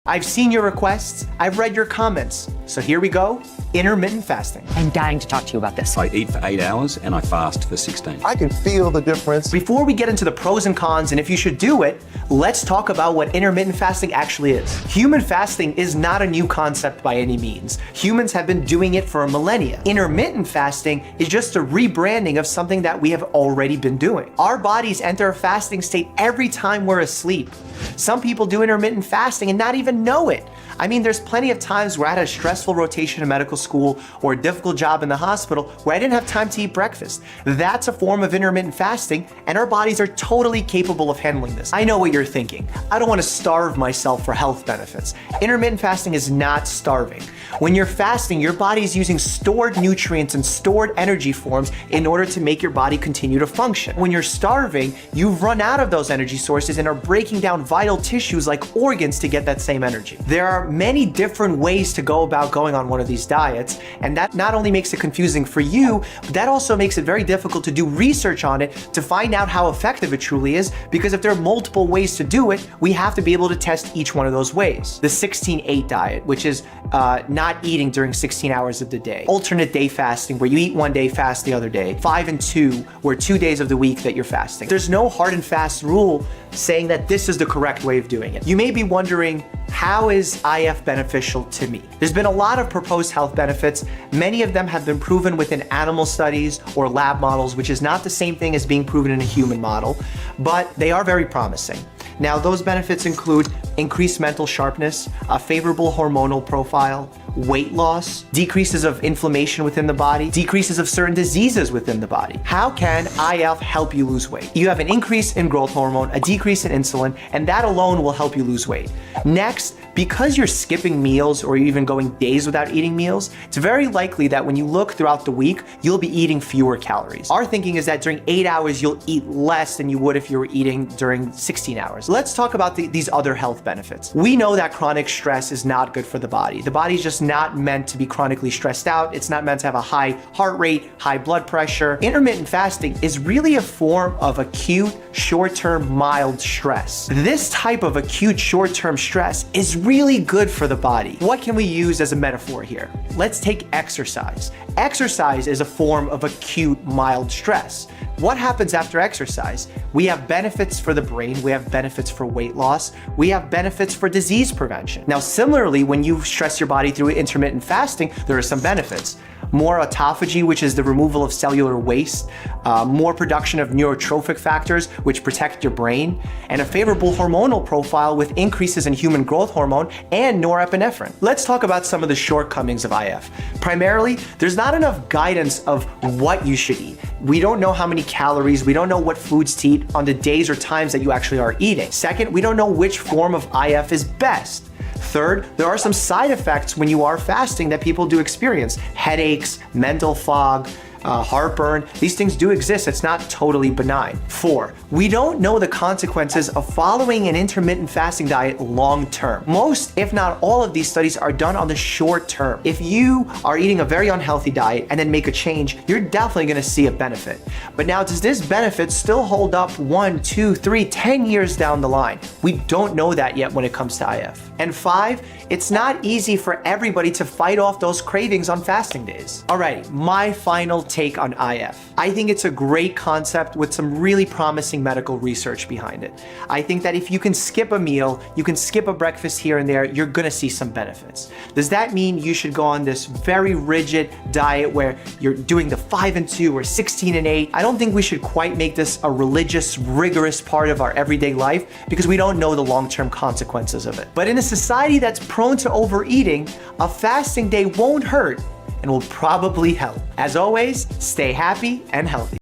I've seen your requests, I've read your comments. So here we go, intermittent fasting. I'm dying to talk to you about this. I eat for 8 hours and I fast for 16. I can feel the difference. Before we get into the pros and cons and if you should do it, let's talk about what intermittent fasting actually is. Human fasting is not a new concept by any means. Humans have been doing it for millennia. Intermittent fasting is just a rebranding of something that we have already been doing. Our bodies enter a fasting state every time we're asleep. Some people do intermittent fasting and not even know it. I mean, there's plenty of times where I had a stressful rotation in medical school or a difficult job in the hospital where I didn't have time to eat breakfast. That's a form of intermittent fasting, and our bodies are totally capable of handling this. I know what you're thinking. I don't want to starve myself for health benefits. Intermittent fasting is not starving. When you're fasting, your body is using stored nutrients and stored energy forms in order to make your body continue to function. When you're starving, you've run out of those energy sources and are breaking down vital tissues like organs to get that same energy. There are many different ways to go about going on one of these diets, and that not only makes it confusing for you, but that also makes it very difficult to do research on it to find out how effective it truly is, because if there are multiple ways to do it, we have to be able to test each one of those ways. The 16-8 diet, which is not eating during 16 hours of the day. Alternate day fasting, where you eat one day, fast the other day. 5 and 2, where 2 days of the week that you're fasting. There's no hard and fast rule saying that this is the correct way of doing it. You may be wondering, how is IF beneficial to me? There's been a lot of proposed health benefits. Many of them have been proven within animal studies or lab models, which is not the same thing as being proven in a human model, but they are very promising. Now, those benefits include increased mental sharpness, a favorable hormonal profile, weight loss, decreases of inflammation within the body, decreases of certain diseases within the body. How can IF help you lose weight? You have an increase in growth hormone, a decrease in insulin, and that alone will help you lose weight. Next, because you're skipping meals or even going days without eating meals, it's very likely that when you look throughout the week, you'll be eating fewer calories. Our thinking is that during 8 hours, you'll eat less than you would if you were eating during 16 hours. Let's talk about these other health benefits. We know that chronic stress is not good for the body. The body's just not meant to be chronically stressed out. It's not meant to have a high heart rate, high blood pressure. Intermittent fasting is really a form of acute, short-term, mild stress. This type of acute, short-term stress is really good for the body. What can we use as a metaphor here? Let's take exercise. Exercise is a form of acute, mild stress. What happens after exercise? We have benefits for the brain, we have benefits for weight loss, we have benefits for disease prevention. Now, similarly, when you stress your body through intermittent fasting, there are some benefits. More autophagy, which is the removal of cellular waste, more production of neurotrophic factors, which protect your brain, and a favorable hormonal profile with increases in human growth hormone and norepinephrine. Let's talk about some of the shortcomings of IF. Primarily, there's not enough guidance of what you should eat. We don't know how many calories, we don't know what foods to eat on the days or times that you actually are eating. Second, we don't know which form of IF is best. Third, there are some side effects when you are fasting that people do experience. Headaches, mental fog, heartburn. These things do exist. It's not totally benign. 4, we don't know the consequences of following an intermittent fasting diet long term. Most, if not all of these studies are done on the short term. If you are eating a very unhealthy diet and then make a change, you're definitely going to see a benefit. But now, does this benefit still hold up 1, 2, 3, 10 years down the line? We don't know that yet when it comes to IF. And 5, it's not easy for everybody to fight off those cravings on fasting days. Alrighty, my final take on IF. I think it's a great concept with some really promising medical research behind it. I think that if you can skip a meal, you can skip a breakfast here and there, you're gonna see some benefits. Does that mean you should go on this very rigid diet where you're doing the 5 and 2 or 16 and 8? I don't think we should quite make this a religious, rigorous part of our everyday life because we don't know the long-term consequences of it. But in a society that's prone to overeating, a fasting day won't hurt and will probably help. As always, stay happy and healthy.